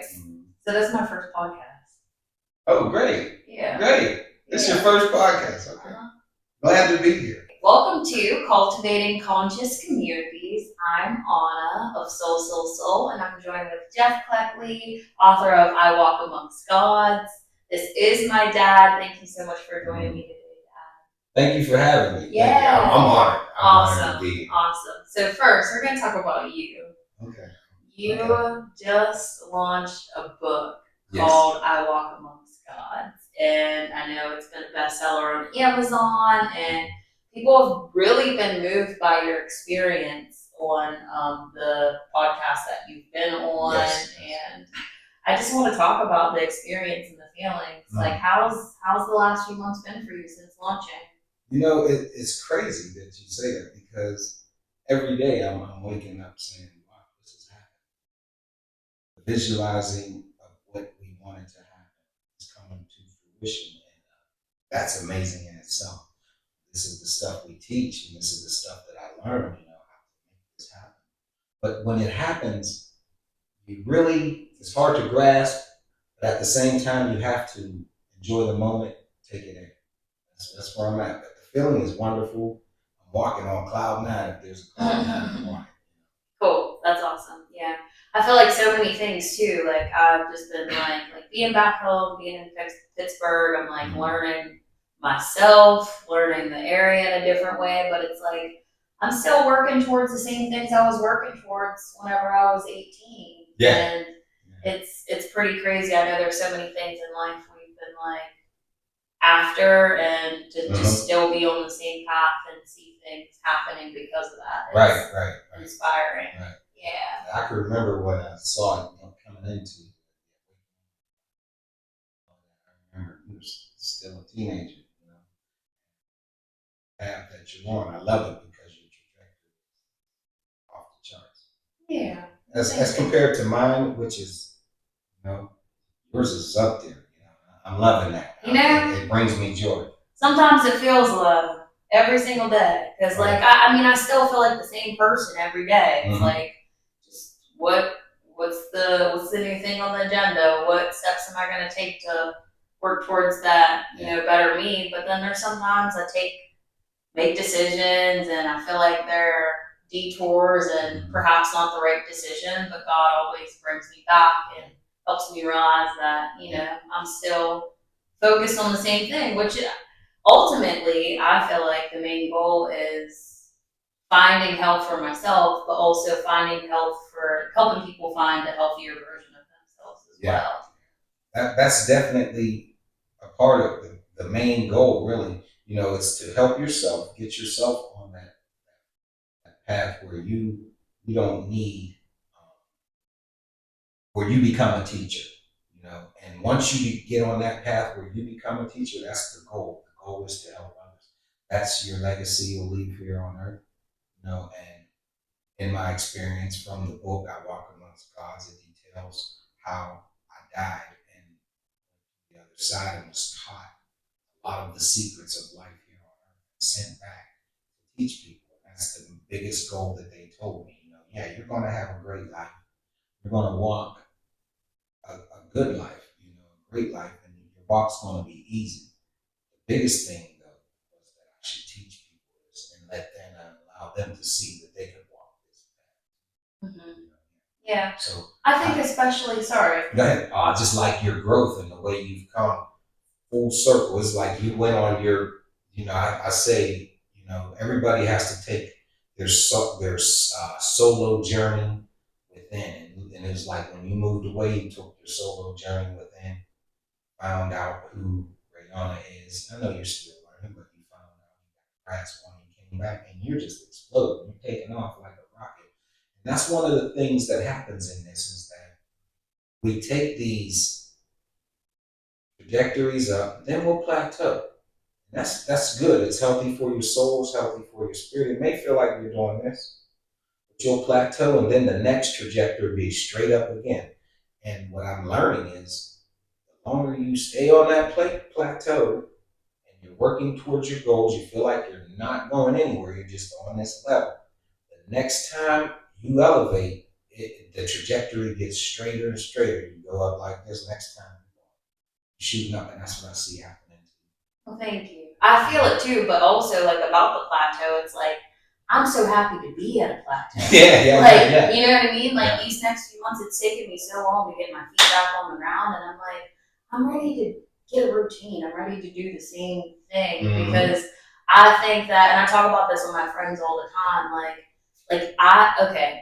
So that's my first podcast. Oh, great. Yeah. Great. It's your Yeah. first podcast. Okay. Glad to be here. Welcome to Cultivating Conscious Communities. I'm Anna of Soul, and I'm joined with Jeff Cleckley, author of I Walk Amongst Gods. This is my dad. Thank you so much for joining me today, Dad. Thank you for having me. Yeah. Thank you. I'm honored. Awesome. To be here. Awesome. So first, we're going to talk about you. Okay. You just launched a book Yes. called I Walk Amongst Gods. And I know it's been a bestseller on Amazon, and people have really been moved by your experience on the podcast that you've been on. Yes. And I just want to talk about the experience and the feelings. Like, how's the last few months been for you since launching? You know, it's crazy that you say that because every day I'm waking up saying, wow, this is happening. Visualizing of what we wanted to happen is coming to fruition. And that's amazing in itself. This is the stuff we teach, and this is the stuff that I learned, how to make this happen. But when it happens, it's hard to grasp, but at the same time, you have to enjoy the moment, take it in. That's where I'm at. But the feeling is wonderful. I'm walking on cloud nine if there's a cloud nine in the morning. Cool. That's awesome. Yeah. I feel like so many things too. Like I've just been like being back home, being in Pittsburgh, I'm like learning myself, learning the area in a different way, but it's like I'm still working towards the same things I was working towards whenever I was 18. Yeah. And it's pretty crazy. I know there's so many things in life we've been like after, and to just still be on the same path and see things happening because of that. Right. Inspiring. Right. Yeah. I can remember when I saw it coming into it. I remember he was still a teenager, path that you're on. I love it because your trajectory is off the charts. Yeah. As compared to mine, which is, yours is up there. I'm loving that. It brings me joy. Sometimes it feels love every single day because, like, I mean, I still feel like the same person every day. It's like, just what's the new thing on the agenda? What steps am I going to take to work towards that, better me? But then there's sometimes I make decisions and I feel like they're detours and perhaps not the right decision, but God always brings me back and helps me realize that, I'm still focused on the same thing, which ultimately I feel like the main goal is finding health for myself, but also finding health for helping people find a healthier version of themselves as well. That's definitely a part of the main goal, really. It's to help yourself, get yourself on that path where you don't need, where you become a teacher, and once you get on that path where you become a teacher, that's the goal. The goal is to help others. That's your legacy you'll leave here on earth, and in my experience from the book, I Walk Amongst Gods, it details how I died and the other side and was taught a lot of the secrets of life here on earth and sent back to teach people. That's the biggest goal that they told me. You're going to have a great life. You're going to walk a good life, a great life, and your walk's going to be easy. The biggest thing, though, was that I should teach people this and let them allow them to see that they can walk this path. Yeah. So I think especially, sorry. Go ahead. Just like your growth and the way you've come full circle. It's like you went on your, I say, everybody has to take their solo journey within. And it's like when you moved away, you took your solo journey within, found out who Rayana is. I know you're still learning, but you found out you got grasp on it, you came back, and you're just exploding. You're taking off like a rocket. And that's one of the things that happens in this is that we take these trajectories up, then we'll plateau. That's good. It's healthy for your soul. It's healthy for your spirit. It may feel like you're doing this, but you'll plateau, and then the next trajectory will be straight up again. And what I'm learning is, the longer you stay on that plateau, and you're working towards your goals, you feel like you're not going anywhere. You're just on this level. The next time you elevate, the trajectory gets straighter and straighter. You go up like this, next time you're shooting up, and that's what I see happening. Well, thank you. I feel it too, but also like about the plateau, it's like I'm so happy to be at a plateau. Yeah. You know what I mean? Like these next few months, it's taken me so long to get my feet back on the ground, and I'm like, I'm ready to get a routine. I'm ready to do the same thing because I think that, and I talk about this with my friends all the time,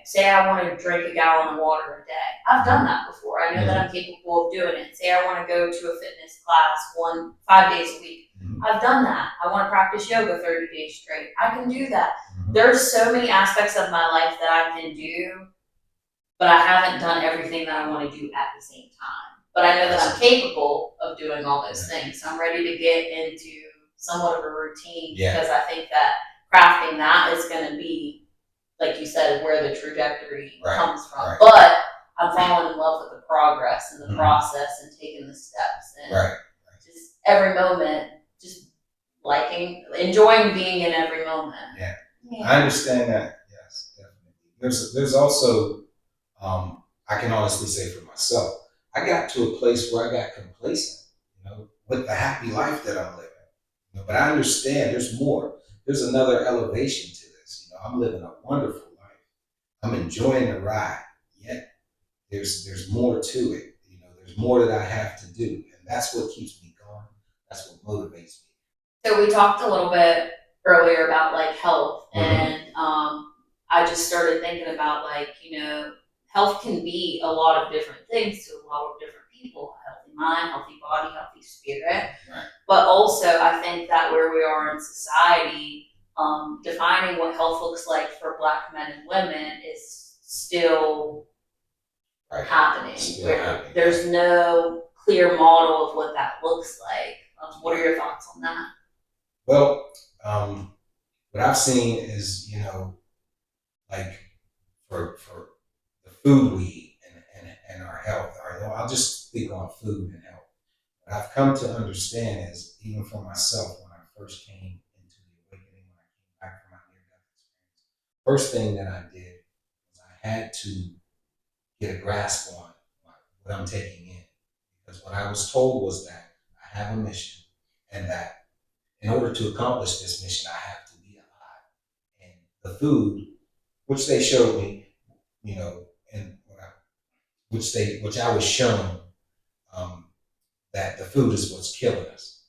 say I want to drink a gallon of water a day. I've done that before. I know that I'm capable of doing it. Say I want to go to a fitness class 5 days a week. I've done that. I want to practice yoga 30 days straight. I can do that. There's so many aspects of my life that I can do, but I haven't done everything that I want to do at the same time. But I know that I'm capable of doing all those things. So I'm ready to get into somewhat of a routine because I think that crafting that is going to be, like you said, where the trajectory comes from. But I'm falling in love with the progress and the process and taking the steps and just every moment, just enjoying being in every moment. Yeah. I understand that. Yes, definitely. There's also, I can honestly say for myself, I got to a place where I got complacent, with the happy life that I'm living. But I understand there's more. There's another elevation to this. I'm living a wonderful life. I'm enjoying the ride. Yet there's more to it. There's more that I have to do, and that's what keeps me going. That's what motivates me. So we talked a little bit earlier about like health, and I just started thinking about health can be a lot of different things to a lot of different people. A healthy mind, healthy body, healthy spirit. Right. But also, I think that where we are in society, defining what health looks like for Black men and women is still happening. There's no clear model of what that looks like. What are your thoughts on that? Well, what I've seen is, like for the food we eat and our health. I'll just speak on food and health. What I've come to understand is, even for myself, when I first came into the awakening, when I came back from my near-death experience, first thing that I did was I had to get a grasp on what I'm taking in. Because what I was told was that I have a mission, and that in order to accomplish this mission, I have to be alive. And the food, which they showed me, and which I was shown, that the food is what's killing us.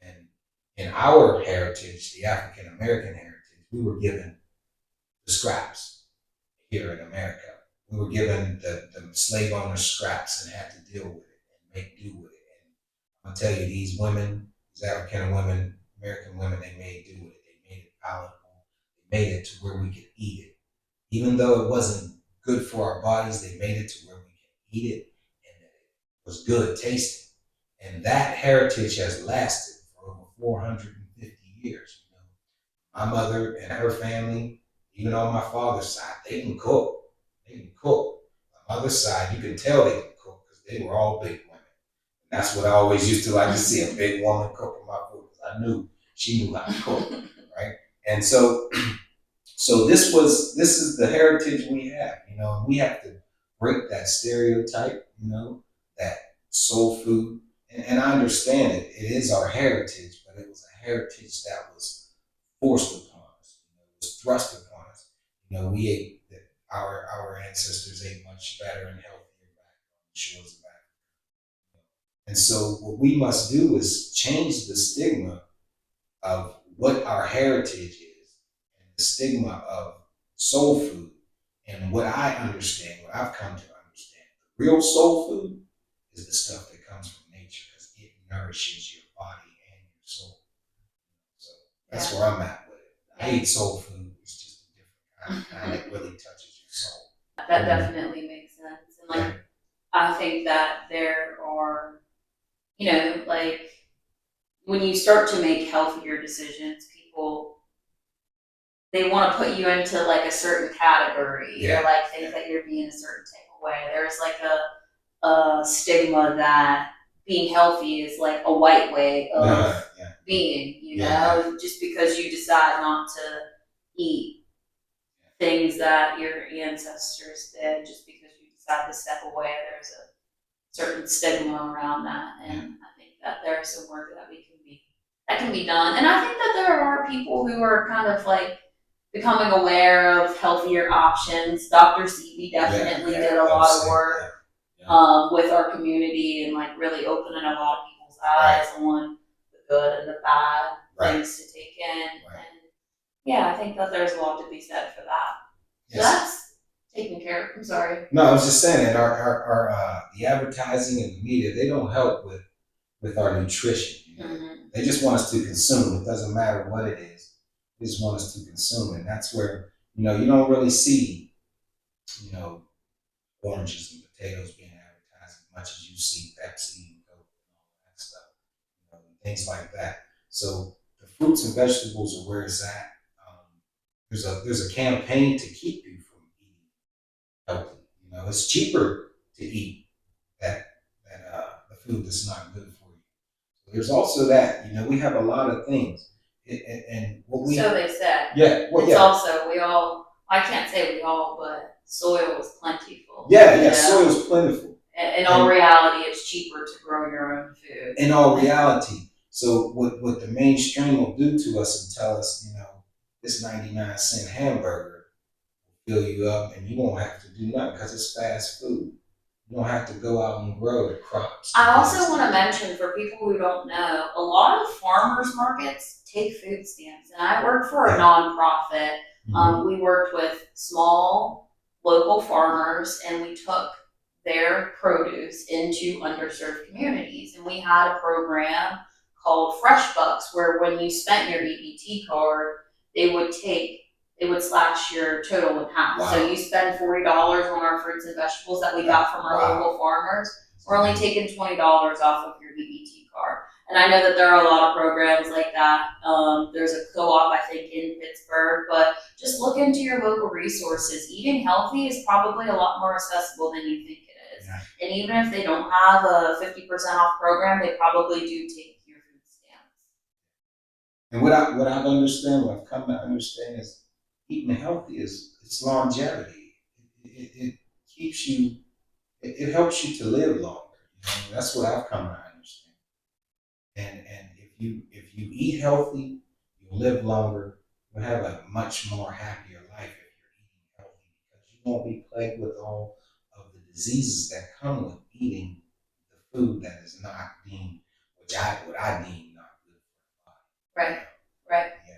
And in our heritage, the African American heritage, we were given the scraps here in America. We were given the slave owner scraps and had to deal with it and make do with it. And I'm gonna tell you, these women, these African women, American women, they made do with it. They made it palatable. They made it to where we could eat it. Even though it wasn't good for our bodies, they made it to where we could eat it and that it was good tasting. And that heritage has lasted for over 450 years. My mother and her family, even on my father's side, they can cook. They can cook. My mother's side, you can tell they can cook because they were all big women. And that's what I always used to like to see, a big woman cooking my food, because I knew she knew how to cook, right? And so this is the heritage we have, and we have to break that stereotype, that soul food. And I understand it. It is our heritage, but it was a heritage that was forced upon us. It was thrust upon us. We ate, our ancestors ate much better and healthier back on the shores of Africa. And so what we must do is change the stigma of what our heritage is and the stigma of soul food. And what I understand, what I've come to understand, the real soul food is the stuff that comes from nature, because it nourishes your body and your soul. So that's where I'm at with it. I eat soul food. It's just a different kind that really touches your soul. That definitely makes sense. And I think that there are, when you start to make healthier decisions, people, they want to put you into like a certain category or like think that you're being a certain type of way. There's like a stigma that being healthy is like a white way of being, just because you decide not to eat things that your ancestors did just because you decide to step away. There's a certain stigma around that, and I think that there's some work that can be done. And I think that there are people who are kind of like becoming aware of healthier options. Dr. Sebi definitely did a lot of work with our community and like really opening a lot of people's eyes on the good and the bad things to take in. And yeah, I think that there's a lot to be said for that. So that's taken care of. I'm sorry. No, I was just saying that our the advertising and the media, they don't help with our nutrition. You know? Mm-hmm. They just want us to consume. It doesn't matter what it is. They just want us to consume. And that's where, you know, you don't really see, you know, oranges and potatoes being advertised as much as you see Pepsi and Coke and all that stuff. You know, things like that. So the fruits and vegetables are where it's at. There's a campaign to keep you from eating healthy. You know, it's cheaper to eat the food that's not good for you. So there's also that. You know, we have a lot of things, and what we so they said. Yeah, well, it's also we all. I can't say we all, but soil is plentiful. Yeah, soil is plentiful. In all reality, it's cheaper to grow your own food. In all reality, so what the mainstream will do to us and tell us, you know, this 99-cent hamburger will fill you up, and you won't have to do nothing because it's fast food. You don't have to go out and grow the crops. I also want to mention for people who don't know, a lot of farmers markets take food stamps, and I work for a nonprofit. Mm-hmm. We worked with small local farmers, and we took their produce into underserved communities, and we had a program called Fresh Bucks, where when you spent your EBT card, they would slash your total in half. Wow. So you spend $40 on our fruits and vegetables that we got from our local farmers. We're only taking $20 off of your EBT card. And I know that there are a lot of programs like that. There's a co-op, I think, in Pittsburgh, but just look into your local resources. Eating healthy is probably a lot more accessible than you think it is. Yeah. And even if they don't have a 50% off program, they probably do take your food stamps. And what I've come to understand is eating healthy it's longevity. It keeps you. It helps you to live longer. You know? That's what I've come to understand. And if you eat healthy, you'll live longer. You'll have a much more happier life if you're eating healthy because you won't be plagued with all of the diseases that come with eating the food that is not deemed, what I deem not good for the body. Right. Yeah.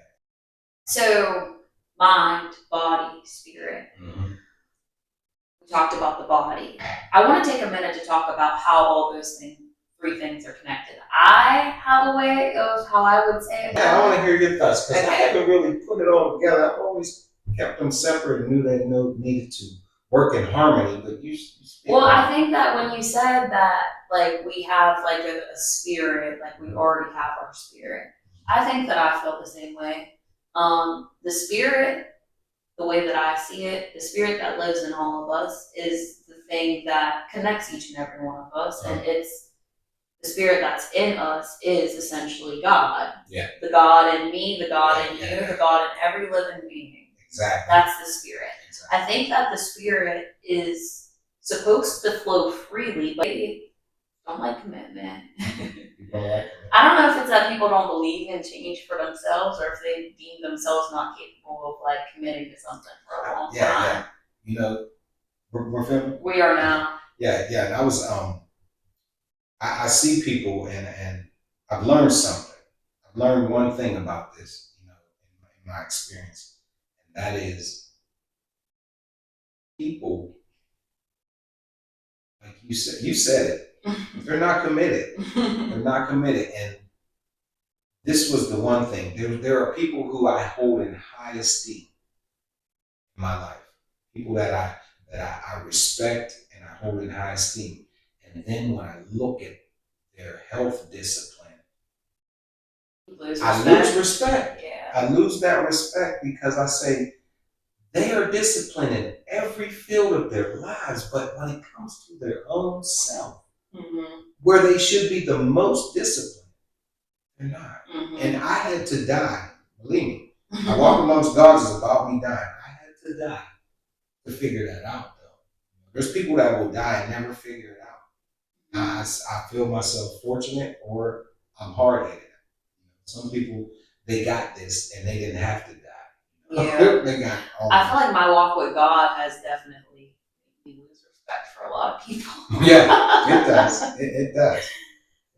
So mind, body, spirit. Mm-hmm. We talked about the body. I want to take a minute to talk about how all those three things are connected. I have a way of how I would say it. Yeah, I want to hear your thoughts because I haven't really put it all together. I've always kept them separate and knew they needed to work in harmony. But you well, I think that when you said that, like we have like a spirit, like we already have our spirit. I think that I feel the same way. The spirit, the way that I see it, the spirit that lives in all of us is the thing that connects each and every one of us, and it's the spirit that's in us is essentially God. Yeah. The God in me, the God in you, the God in every living being. Exactly. That's the spirit. Exactly. I think that the spirit is supposed to flow freely, but I don't like commitment. I don't know if it's that people don't believe in change for themselves or if they deem themselves not capable of like committing to something for a long time. Yeah. You know, we're filming? We are now. Yeah. And I was I see people and I've learned something. I've learned one thing about this, you know, in my experience, and that is people, like you said it, they're not committed. They're not committed. And this was the one thing. There are people who I hold in high esteem in my life. People that I respect and I hold in high esteem. And then when I look at their health discipline, I lose respect. Yeah. I lose that respect because I say they are disciplined in every field of their lives, but when it comes to their own self, where they should be the most disciplined, they're not. And I had to die. Believe me, I walk amongst gods is about me dying. I had to die to figure that out, though. There's people that will die and never figure it out. I feel myself fortunate, or I'm hard headed. Some people, they got this and they didn't have to die. Yeah. They got all I feel like my walk with God has definitely made me lose respect for a lot of people. Yeah, it does. It does.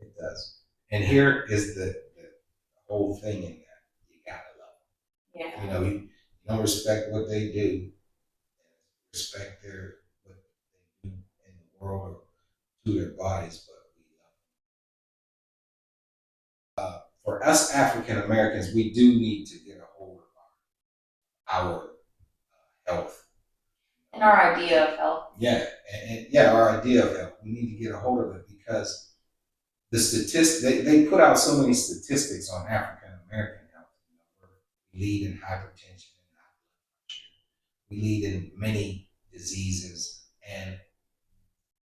It does. And here is the whole thing in that. You gotta love them. Yeah. You know, you don't respect what they do, respect what they do in the world or to their bodies, but we love them. For us African Americans, we do need to get a hold of our health. And our idea of health. Yeah, and yeah, our idea of health. We need to get a hold of it because the statistics, they put out so many statistics on African American health. We lead in hypertension, we lead in many diseases, and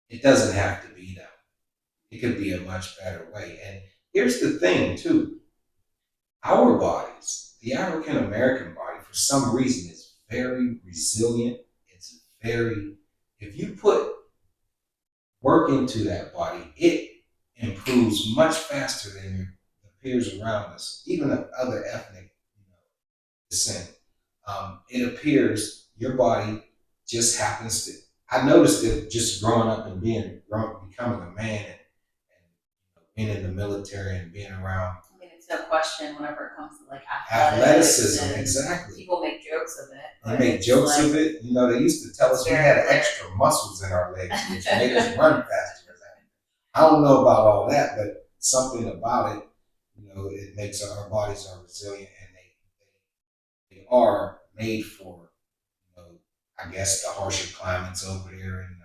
it doesn't have to be that. It could be a much better way. And here's the thing, too. Our bodies, the African American body, for some reason, is very resilient. It's very, if you put work into that body, it improves much faster than the peers around us, even of other ethnic descent. It appears your body just happens to. I noticed it just growing up and becoming a man and being in the military and being around. I mean, it's no question whenever it comes to like Athleticism, exactly. People make jokes of it. They make jokes of it. You know, they used to tell us we had extra muscles in our legs, which made us run faster. I don't know about all that, but something about it, it makes our bodies are resilient, and they are made for, I guess, the harsher climates over there in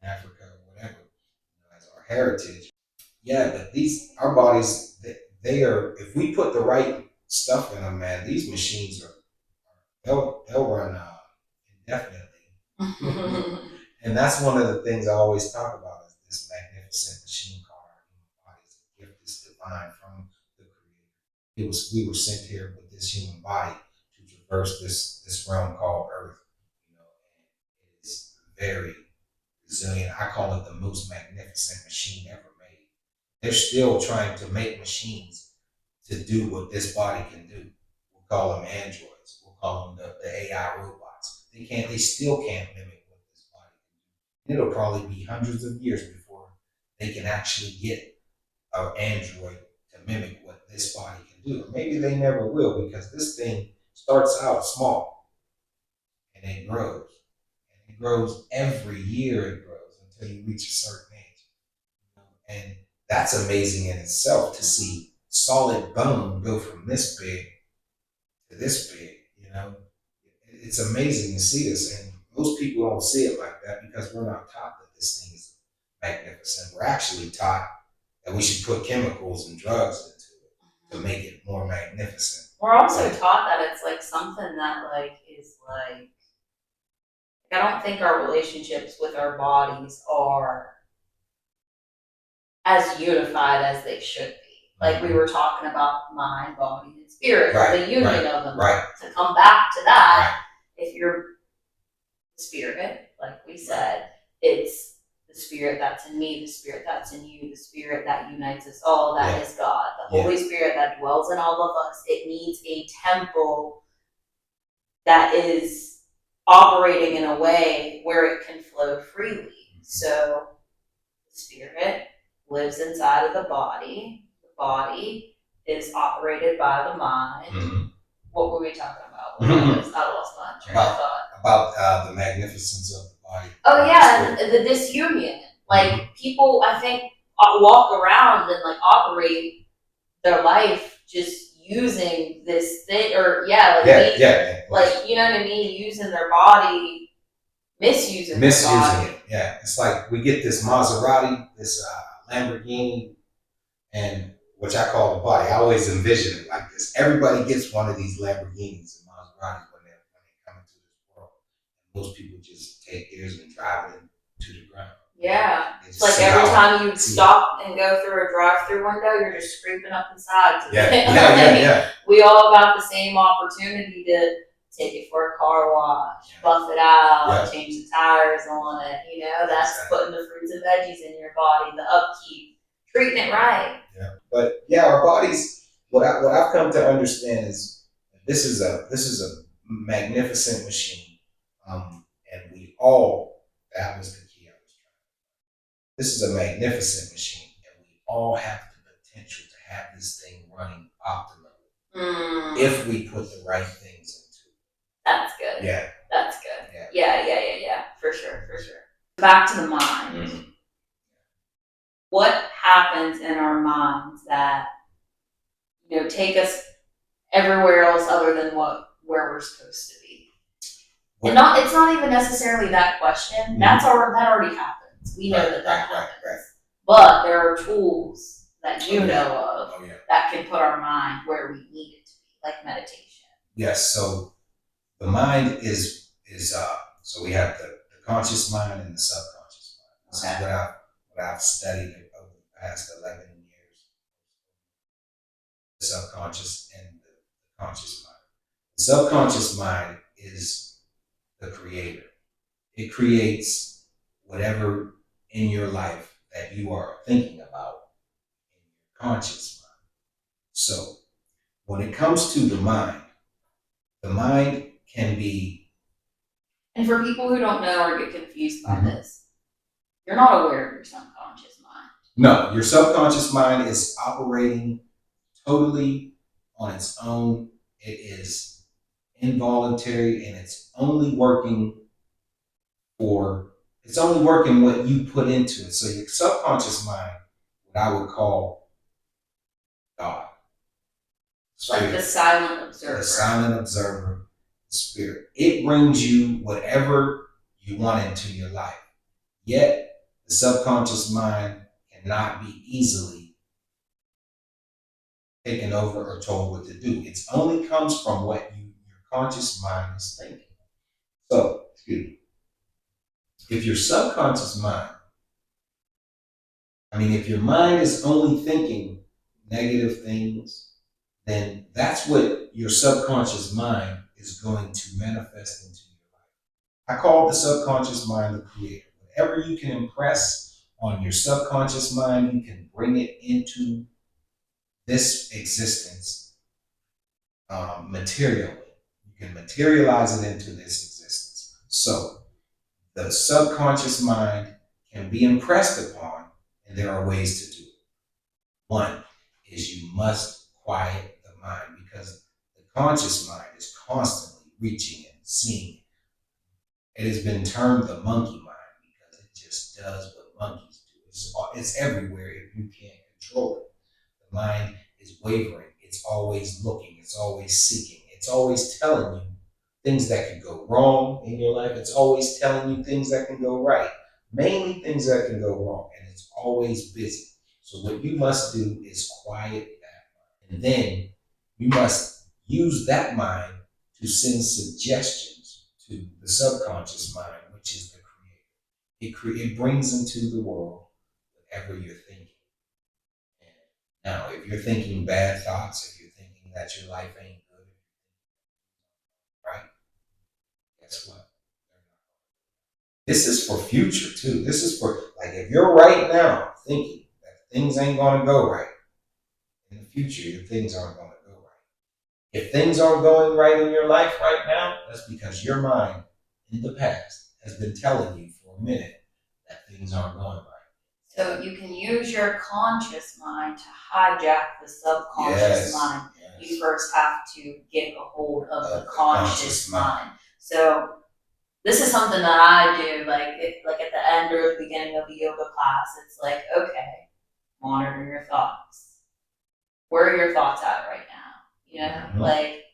Africa or whatever, as our heritage. Yeah, but our bodies, they are, if we put the right stuff in them, man, these machines they'll run indefinitely. And that's one of the things I always talk about is this magnificent machine called our human body. It's a gift that's divine from the Creator. We were sent here with this human body to traverse this realm called Earth. And it is very resilient. I call it the most magnificent machine ever made. They're still trying to make machines to do what this body can do. We'll call them androids. We'll call them the AI robots. They still can't mimic what this body can do. It'll probably be hundreds of years before they can actually get an android to mimic what this body can do. Or maybe they never will, because this thing starts out small and it grows. And it grows every year, it grows until you reach a certain age. And that's amazing in itself to see solid bone go from this big to this big. It's amazing to see this, and most people don't see it like that because we're not taught that this thing is magnificent. We're actually taught that we should put chemicals and drugs into it to make it more magnificent. We're also taught that it's like something that is I don't think our relationships with our bodies are as unified as they should be. Like we were talking about mind, body, and spirit, the union of them. Right. To come back to that, if you're the spirit, like we said, it's the spirit that's in me, the spirit that's in you, the spirit that unites us all, that is God. The Holy Spirit that dwells in all of us. It needs a temple that is operating in a way where it can flow freely. So the spirit lives inside of the body. The body is operated by the mind. Mm-hmm. What were we talking about? I lost my train of thought. About the magnificence of the body. Oh yeah, and the disunion. People, I think, walk around and operate their life just using this thing, or you know what I mean, using their body, misusing their body. It. Yeah, it's like we get this Maserati, this Lamborghini, and which I call the body. I always envision it like this. Everybody gets one of these Lamborghinis and Maseratis when they come into this world. Most people just take theirs and drive it to the ground. Yeah. It's like every time you stop and go through a drive-through window, you're just scraping up the sides. Yeah. We all got the same opportunity take it for a car wash, Yeah. buff it out, Yeah. change the tires on it. That's Exactly. putting the fruits and veggies in your body, the upkeep, treating it right. Yeah. But yeah, our bodies. What I've come to understand is this is a magnificent machine, and we all. That was the key. This is a magnificent machine, and we all have the potential to have this thing running optimally if we put the right things into it. That's good. Yeah. That's good. Yeah. Yeah. For sure. Back to the mind. Mm-hmm. What happens in our minds that take us everywhere else other than where we're supposed to be? And it's not even necessarily that question. Mm-hmm. That already happens. We know that happens. Right. But there are tools that you know of that can put our mind where we need it to be, like meditation. Yes. So the mind is so we have the conscious mind and the subconscious mind. This is what I've studied over the past 11 years. The subconscious and the conscious mind. The subconscious mind is the creator. It creates whatever in your life that you are thinking about in your conscious mind. So when it comes to the mind can be. And for people who don't know or get confused by this, you're not aware of your subconscious mind. No, your subconscious mind is operating totally on its own. It is involuntary, and it's only working what you put into it. So your subconscious mind, what I would call God. Like the silent observer. The silent observer, the spirit. It brings you whatever you want into your life. Yet the subconscious mind cannot be easily taken over or told what to do. It only comes from what your conscious mind is thinking. So, if your subconscious mind, if your mind is only thinking negative things, then that's what your subconscious mind is going to manifest into your life. I call the subconscious mind the creator. Whatever you can impress on your subconscious mind, you can bring it into this existence materially. You can materialize it into this existence. So the subconscious mind can be impressed upon, and there are ways to do it. One is you must quiet the mind, because the conscious mind is constantly reaching and seeing. It has been termed the monkey mind because it just does what monkeys do. It's everywhere if you can't control it. The mind is wavering. It's always looking. It's always seeking. It's always telling you things that can go wrong in your life. It's always telling you things that can go right. Mainly things that can go wrong. And it's always busy. So what you must do is quiet that mind. And then you must use that mind to send suggestions to the subconscious mind, which is the creator. It brings into the world whatever you're thinking. Now, if you're thinking bad thoughts, if you're thinking that your life ain't good, right? Guess what? This is for future too. This is for, like, if you're right now thinking that things ain't gonna go right, in the future, your things aren't gonna go right. If things aren't going right in your life right now, that's because your mind in the past has been telling you for a minute that things aren't going right. So you can use your conscious mind to hijack the subconscious mind. Yes. You first have to get a hold of the conscious mind. So this is something that I do, like at the end or the beginning of the yoga class. It's like, okay, monitor your thoughts. Where are your thoughts at right now?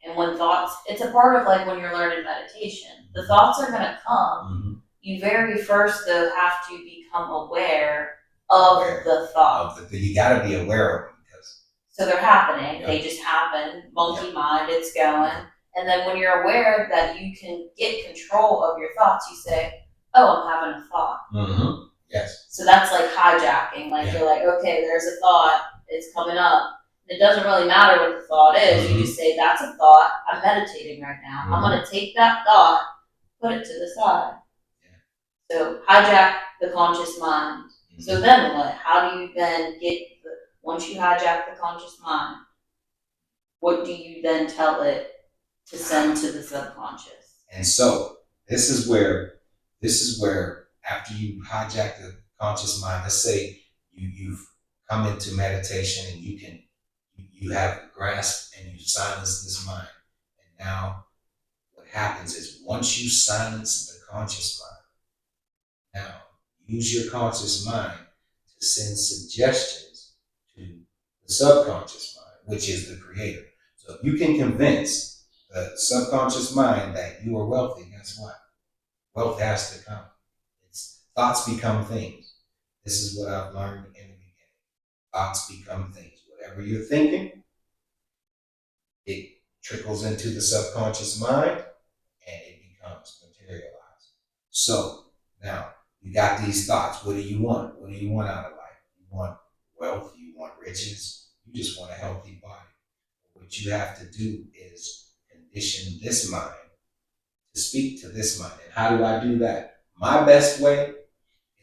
And when thoughts, it's a part of like when you're learning meditation. The thoughts are going to come. Mm-hmm. You very first though have to become aware of the thought. You got to be aware of them. So they're happening. Yep. They just happen. Monkey mind, it's going. And then when you're aware that you can get control of your thoughts, you say, oh, I'm having a thought. Mm-hmm. Yes. So that's like hijacking. Like you're like, okay, there's a thought. It's coming up. it doesn't really matter what the thought is. You just say, that's a thought. I'm meditating right now. I'm going to take that thought, put it to the side. So hijack the conscious mind. So then what? How do you then once you hijack the conscious mind, what do you then tell it to send to the subconscious? And so this is where after you hijack the conscious mind, let's say you've come into meditation and you have grasped and you silence this mind. And now what happens is once you silence the conscious mind, now use your conscious mind to send suggestions to the subconscious mind, which is the creator. So if you can convince the subconscious mind that you are wealthy, guess what? Wealth has to come. Thoughts become things. This is what I've learned in the beginning. Thoughts become things. Whatever you're thinking, it trickles into the subconscious mind and it becomes materialized. So now you got these thoughts. What do you want? What do you want out of life? You want wealth? You want riches? You just want a healthy body. What you have to do is condition this mind to speak to this mind. And how do I do that? My best way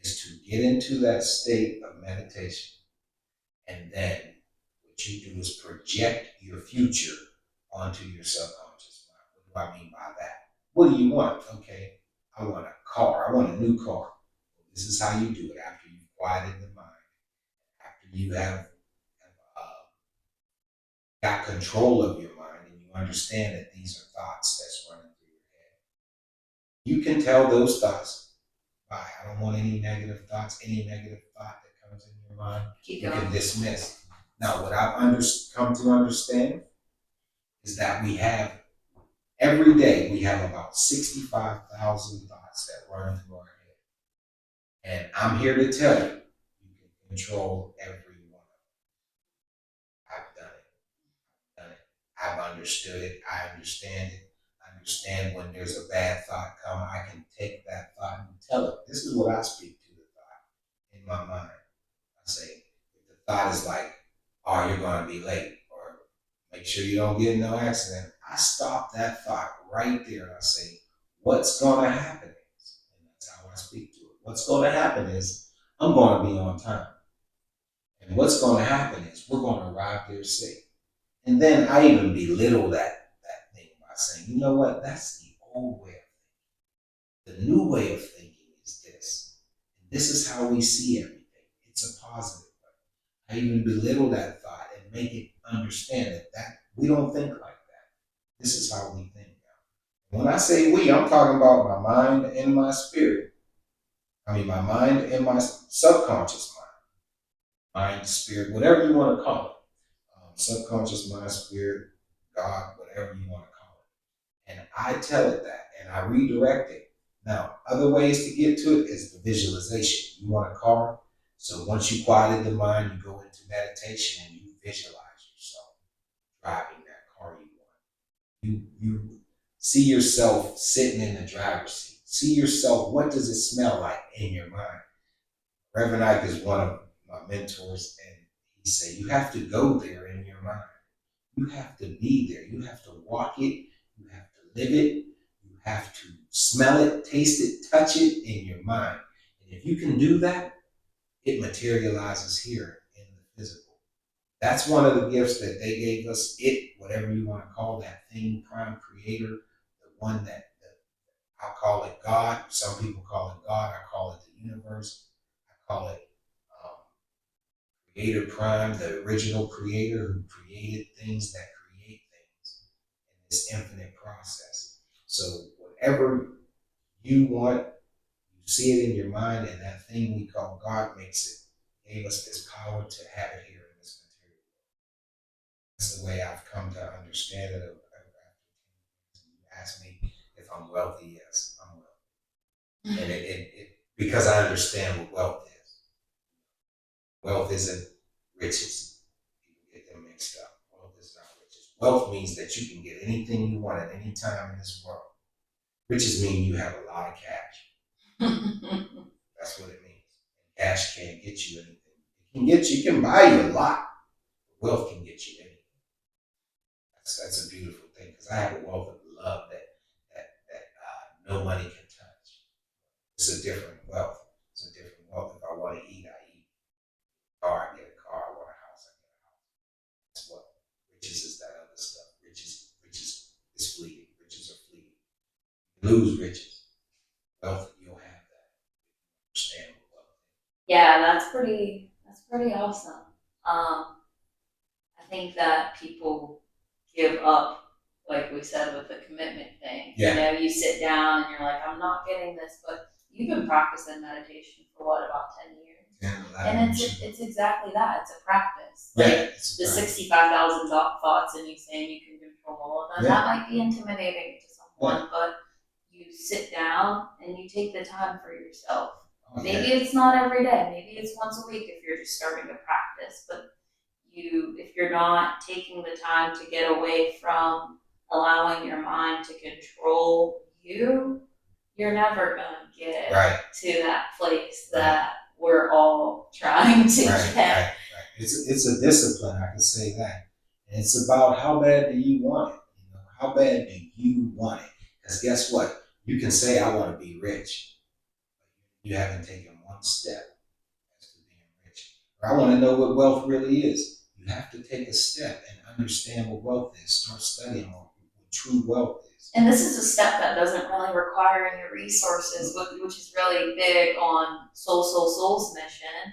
is to get into that state of meditation. And then what you do is project your future onto your subconscious mind. What do I mean by that? What do you want? Okay, I want a car. I want a new car. Well, this is how you do it after you've quieted the mind, after you have got control of your mind and you understand that these are thoughts that's running through your head. You can tell those thoughts, bye. I don't want any negative thoughts, any negative thought that comes in your mind, you can dismiss. Now, what I've come to understand is that every day, we have about 65,000 thoughts that run through our head. And I'm here to tell you, you can control every one of them. I've done it. I've understood it. I understand it. I understand when there's a bad thought come, I can take that thought and tell it. This is what I speak to the thought in my mind. I say, if the thought is like, oh, you're going to be late, or make sure you don't get in no accident, I stop that thought right there and I say, what's going to happen is, and that's how I speak to it. What's going to happen is, I'm going to be on time. And what's going to happen is, we're going to arrive there safe. And then I even belittle that thing by saying, you know what, that's the old way of thinking. The new way of thinking is this. And this is how we see everything. It's a positive way. I even belittle that thought and make it understand that we don't think like that. This is how we think now. When I say we, I'm talking about my mind and my spirit. I mean, my mind and my subconscious mind, spirit, whatever you want to call it. Subconscious mind, spirit, God, whatever you want to call it. And I tell it that and I redirect it. Now, other ways to get to it is the visualization. You want a car? So once you quieted the mind, you go into meditation and you visualize yourself driving that car you want. You see yourself sitting in the driver's seat. See yourself, what does it smell like in your mind? Reverend Ike is one of my mentors, and he said, you have to go there in your mind. You have to be there. You have to walk it. You have to live it. You have to smell it, taste it, touch it in your mind. And if you can do that, it materializes here in the physical. That's one of the gifts that they gave us, whatever you want to call that thing, prime creator, the one that I call it God. Some people call it God. I call it the universe. I call it Creator Prime, the original creator who created things that create things in this infinite process. So whatever you want, you see it in your mind, and that thing we call God gave us this power to have it here in this material world. That's the way I've come to understand it. You ask me if I'm wealthy, yes, I'm wealthy. And because I understand what wealth is. Wealth isn't riches. People get them mixed up. Wealth is not riches. Wealth means that you can get anything you want at any time in this world. Riches mean you have a lot of cash. That's what it means. And cash can't get you anything. It can get you, it can buy you a lot. wealth can get you anything. That's a beautiful thing because I have a wealth of love that no money can touch. It's a different wealth. It's a different wealth. If I want to eat, I eat. Car, I get a car. I want a house, I get a house. That's what riches is. That other stuff. Riches is fleeting. Riches are fleeting. You lose riches. Wealth, you'll have that. Understand what wealth is. Yeah, that's pretty awesome. I think that people give up, like we said with the commitment thing. Yeah. You know, you sit down and you're like, I'm not getting this, but you've been practicing meditation for what, about 10 years? Yeah, and it's exactly that. It's a practice. Yeah, Like the 65,000 thoughts and you saying you can control all of them. Yeah. That might be intimidating to someone, but you sit down and you take the time for yourself. Maybe it's not every day. Maybe it's once a week if you're just starting to practice. But if you're not taking the time to get away from allowing your mind to control you, you're never gonna get to that place that we're all trying to get. It's a discipline, I can say that. And it's about how bad do you want it? You know, how bad do you want it? Because guess what? You can say I want to be rich. You haven't taken one step as to being rich. Or I want to know what wealth really is. You have to take a step and understand what wealth is. Start studying what true wealth is. And this is a step that doesn't really require any resources, which is really big on Soul's mission.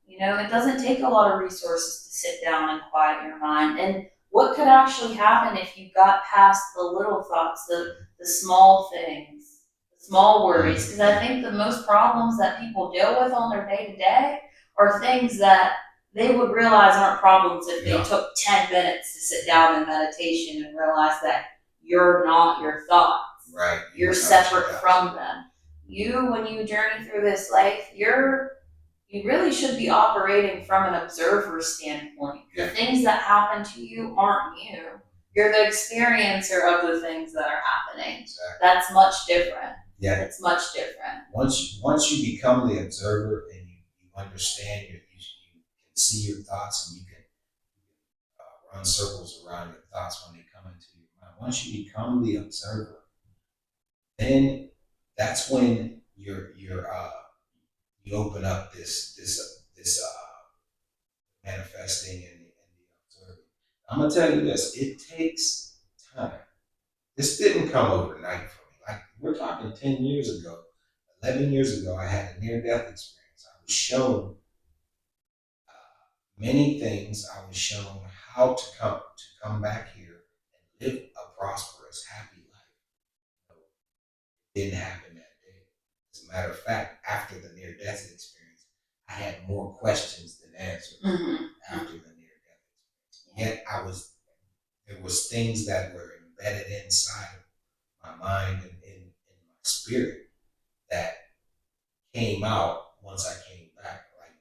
You know, it doesn't take a lot of resources to sit down and quiet your mind. And what could actually happen if you got past the little thoughts, the small things, the small worries? Because I think the most problems that people deal with on their day to day are things that they would realize aren't problems if they took 10 minutes to sit down in meditation and realize that you're not your thoughts. Right. You're separate from them. When you journey through this life, you really should be operating from an observer standpoint. The things that happen to you aren't you. You're the experiencer of the things that are happening. Exactly. That's much different. Yeah. It's much different. Once you become the observer and you understand, you can see your thoughts and you can run circles around your thoughts when they come into your mind. Once you become the observer, then that's when you open up this manifesting and the observing. I'm gonna tell you this: it takes time. This didn't come overnight for me. Like we're talking 10 years ago, 11 years ago, I had a near-death experience. I was shown many things. I was shown how to come back here and live a prosperous, happy life. It didn't happen that day. As a matter of fact, after the near-death experience, I had more questions than answers after the near-death experience. Yet there was things that were embedded inside of my mind and in my spirit that came out once I came back, like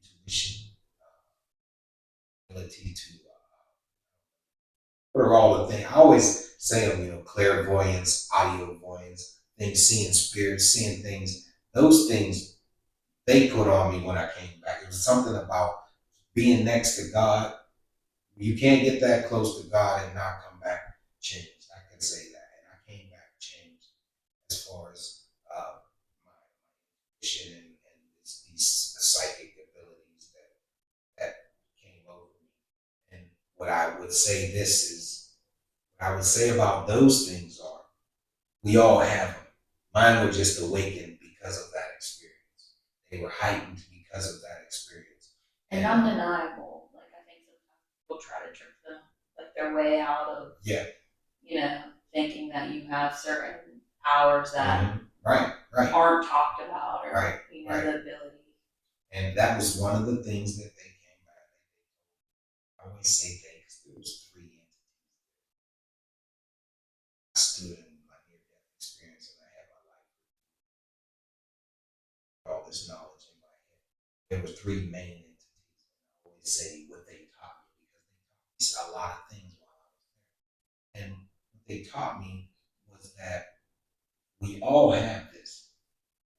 intuition, ability to what are all the things I always say them, you know, clairvoyance, audiovoyance, things, seeing spirits, seeing things. Those things they put on me when I came back. It was something about being next to God. You can't get that close to God and not come back changed. I can say that, and I came back changed as far as my mission and these psychic abilities that came over me. And what I would say about those things are we all have them. Mine were just awakened because of that experience. They were heightened because of that experience. And undeniable. Like I think sometimes people try to trick them like their way out of you know, thinking that you have certain powers that aren't talked about or you know, the ability. And that was one of the things that they came back. I always say they because there was 3 entities. I stood in my near-death experience and I had my life. All this knowledge in my head. There were 3 main entities. I always say what they taught me because they taught me a lot of things while I was there. And what they taught me was that we all have this.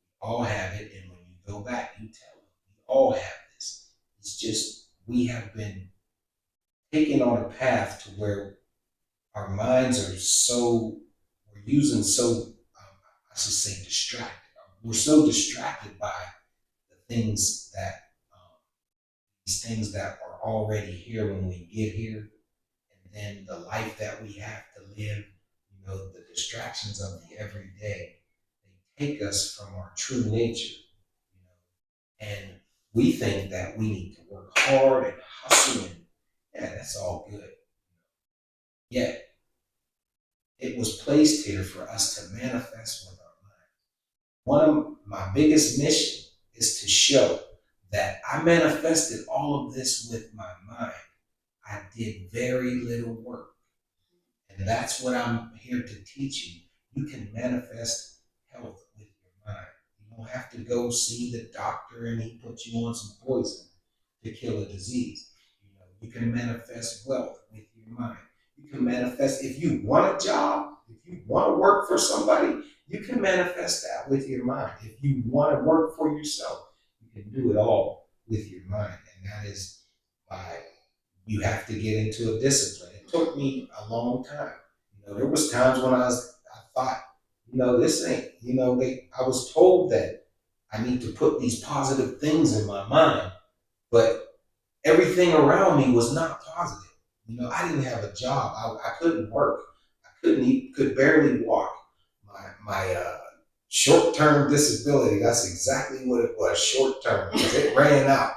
We all have it, and when you go back, you tell them we all have this. It's just we have been taken on a path to where our minds are we're using I should say distracted. We're so distracted by the things these things that are already here when we get here, and then the life that we have to live, the distractions of the everyday, they take us from our true nature, and we think that we need to work hard and hustle, and yeah, that's all good. Yet it was placed here for us to manifest with our mind. One of my biggest missions is to show that I manifested all of this with my mind. I did very little work. And that's what I'm here to teach you. You can manifest health with your mind. You don't have to go see the doctor and he puts you on some poison to kill a disease. You can manifest wealth with your mind. You can manifest, if you want a job, if you want to work for somebody, you can manifest that with your mind. If you want to work for yourself, you can do it all with your mind. And that is by you have to get into a discipline. It took me a long time. There was times when I thought, this ain't, I was told that I need to put these positive things in my mind, but everything around me was not positive. I didn't have a job. I couldn't work. I couldn't eat, could barely walk. My short-term disability, that's exactly what it was, short-term, because it ran out.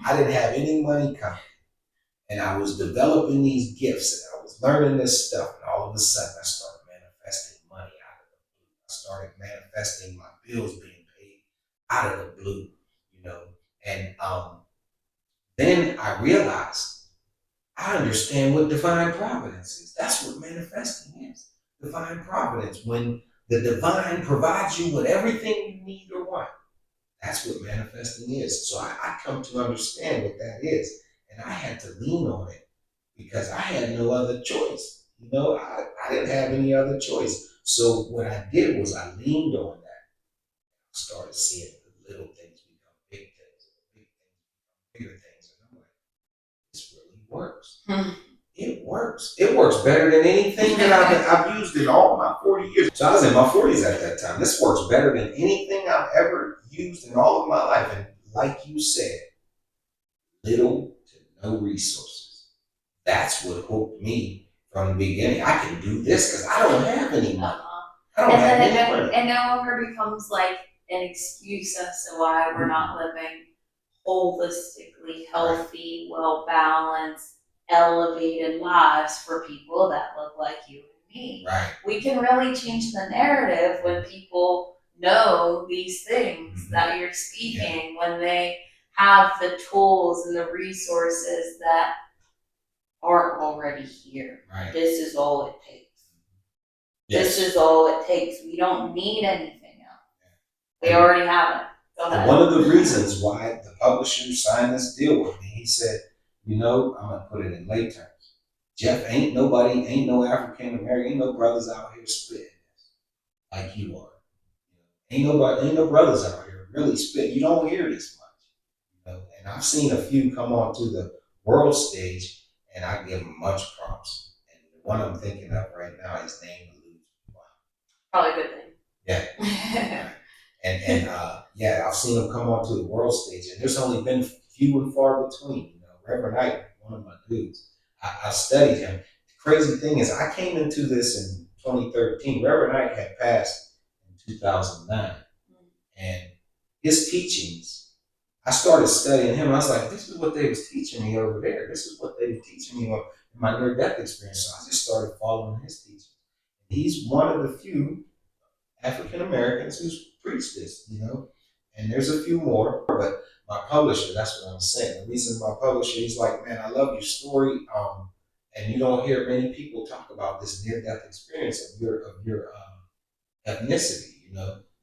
I didn't have any money coming. And I was developing these gifts and I was learning this stuff. And all of a sudden I started manifesting money out of the blue. I started manifesting my bills being paid out of the blue, And then I realized I understand what divine providence is. That's what manifesting is. Divine providence. When the divine provides you with everything you need or want, that's what manifesting is. So I come to understand what that is. And I had to lean on it because I had no other choice. I didn't have any other choice. So what I did was I leaned on that. I started seeing the little things become big things, and the big things become bigger things. And I'm like, this really works. It works. It works better than anything that I've used in all my 40 years. So I was in my 40s at that time. This works better than anything I've ever used in all of my life. And like you said, little to no resources. That's what hooked me from the beginning. I can do this because I don't have any money. I don't have any money. It no longer becomes like an excuse as to why we're not living holistically healthy, well balanced, elevated lives for people that look like you and me. Right. We can really change the narrative when people know these things that you're speaking, when they have the tools and the resources that aren't already here. Right. This is all it takes. Yes. This is all it takes. We don't need anything else. We already have it. And one of the reasons why the publisher signed this deal with me, he said, I'm going to put it in lay terms. Jeff, ain't no African American, ain't no brothers out here spitting this like you are. Ain't no brothers out here really spitting. You don't hear this much. And I've seen a few come onto the world stage, and I give them much props. And the one I'm thinking of right now, his name eludes me. Probably a good thing. Yeah. And I've seen him come onto the world stage, and there's only been few and far between. Reverend Knight, one of my dudes, I studied him. The crazy thing is, I came into this in 2013. Reverend Knight had passed in 2009, and his teachings, I started studying him. I was like, this is what they was teaching me over there. This is what they were teaching me in my near-death experience. So I just started following his teachings. He's one of the few African Americans who's preached this, and there's a few more, but my publisher, that's what I'm saying. The reason my publisher, he's like, man, I love your story, and you don't hear many people talk about this near-death experience of your ethnicity.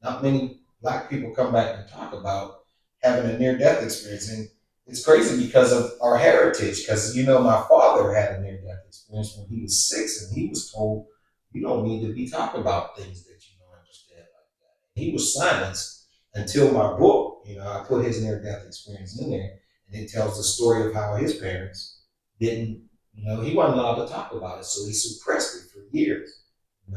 Not many Black people come back and talk about having a near-death experience, and it's crazy because of our heritage. Because my father had a near-death experience when he was 6, and he was told, you don't need to be talking about things that you don't understand like that. He was silenced until my book. I put his near-death experience in there, and it tells the story of how his parents didn't, he wasn't allowed to talk about it, so he suppressed it for years, and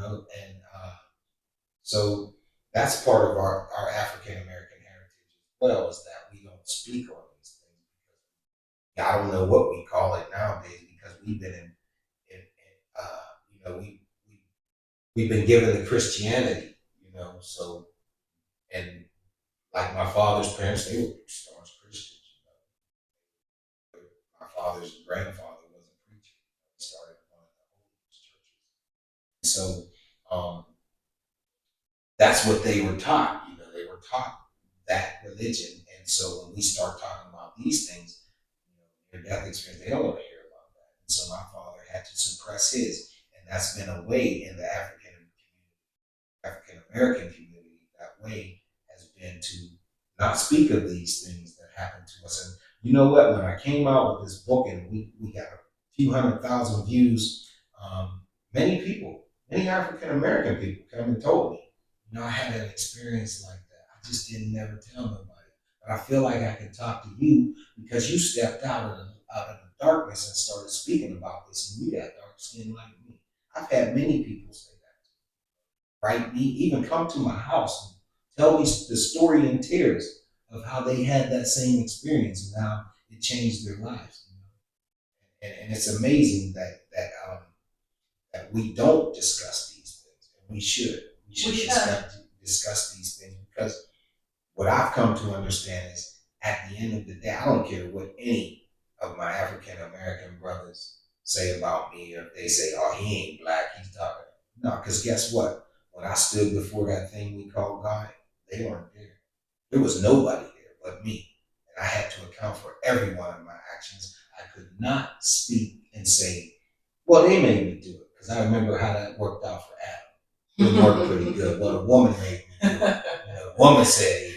so that's part of our African American heritage as well, is that we don't speak on these things. I don't know what we call it nowadays because we've been we've been given the Christianity, so, and like my father's parents, they were staunch Christians. My father's grandfather was a preacher. He started one of the oldest churches. So that's what they were taught. They were taught that religion. And so when we start talking about these things, their death experience, they don't want to hear about that. And so my father had to suppress his. And that's been a way in the African American community, that way has been to not speak of these things that happened to us. And you know what? When I came out with this book and we got a few 100,000 views, many African American people come and told me, I had an experience like that. I just didn't never tell nobody. But I feel like I can talk to you because you stepped out of the darkness and started speaking about this, and you got dark skin like me. I've had many people say that, write me, even come to my house and tell me the story in tears of how they had that same experience and how it changed their lives. And it's amazing that we don't discuss these things, and we should. We should discuss these things, because what I've come to understand is, at the end of the day, I don't care what any of my African American brothers say about me, or if they say, "Oh, he ain't black, he's talking." No, because guess what? When I stood before that thing we call God, they weren't there. There was nobody there but me, and I had to account for every one of my actions. I could not speak and say, "Well, they made me do it," because I remember how that worked out for Adam. It worked pretty good. Well, a woman made me do it. A woman said,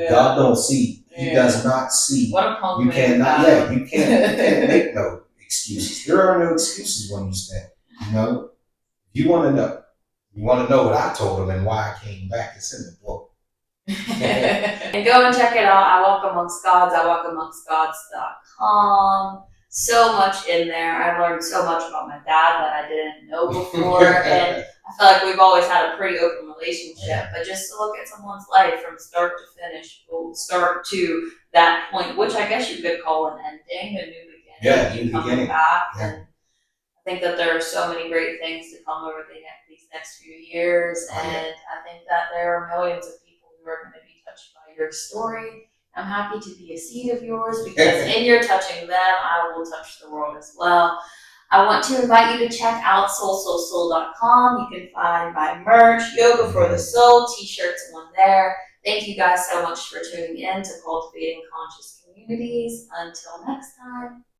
God don't see. He does not see. You cannot. Yeah, you can't make no excuses. There are no excuses when you stand. You want to know. You want to know what I told him and why I came back. It's in the book. And go and check it out. I Walk Amongst Gods. I Walk Amongst Gods.com. So much in there. I learned so much about my dad that I didn't know before. And I feel like we've always had a pretty open relationship. Yeah. But just to look at someone's life from start to finish, start to that point, which I guess you could call an ending, a new beginning. Yeah, new beginning. Back. Yeah. And I think that there are so many great things to come over these next few years. And I think that there are millions of people who are going to be touched by your story. I'm happy to be a seed of yours, because in your touching them, I will touch the world as well. I want to invite you to check out soulsoulsoul.com. You can find my merch, Yoga for the Soul, t-shirts on there. Thank you guys so much for tuning in to Cultivating Conscious Communities. Until next time.